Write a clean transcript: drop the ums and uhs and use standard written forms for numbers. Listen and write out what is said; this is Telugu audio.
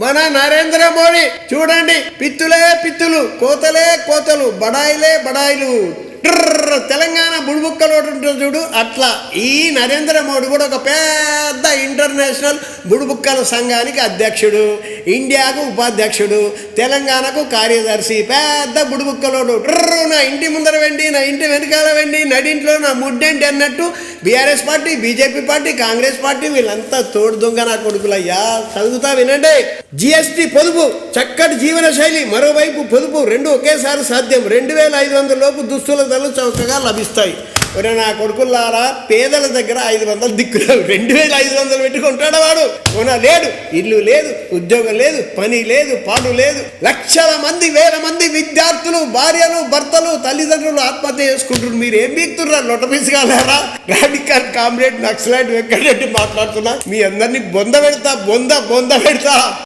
మన నరేంద్ర మోడీ చూడండి, పిత్తులే పిత్తులు, కోతలే కోతలు, బడాయిలే బడాయిలు. తెలంగాణ బుడిబుక్కలు ఉంటుంది చూడు, అట్లా ఈ నరేంద్ర మోడీ కూడా ఒక పెద్ద ఇంటర్నేషనల్ బుడిబుక్కల సంఘానికి అధ్యక్షుడు, ఇండియాకు ఉపాధ్యక్షుడు, తెలంగాణకు కార్యదర్శి. పెద్ద బుడిబుక్కలోడు. నా ఇంటి ముందర వెండి, నా ఇంటి వెనకాల వెండి, నడింట్లో నా ముడ్డేంటి అన్నట్టు BRS party, BJP party, Congress party వీళ్ళంతా తోడు దొంగ నా కొడుకులయ్యా. చదువుతా వినండి. జిఎస్టీ పొదుపు, చక్కటి జీవన శైలి, మరోవైపు పొదుపు, రెండు ఒకేసారి సాధ్యం. 2500 లోపు దుస్తుల ధరలు చౌకగా లభిస్తాయి. ఒరే నా కొడుకుల్లారా, పేదల దగ్గర 500 దిక్కులేవు, 2500 పెట్టుకుంటాడు వాడు. కొన లేడు, ఇల్లు లేదు, ఉద్యోగం లేదు, పని లేదు, పాటు లేదు. లక్షల మంది, వేల మంది విద్యార్థులు, భార్యలు, భర్తలు, తల్లిదండ్రులు ఆత్మహత్య చేసుకుంటున్నారు. మీరు ఏం బీక్తున్నారు? లొట్టపీసుకాలారా? రాడికల్ కామ్రేడ్ నక్సలైట్ వెంకటరెడ్డి మాట్లాడుతున్నా. మీ అందరినీ బొంద పెడతా.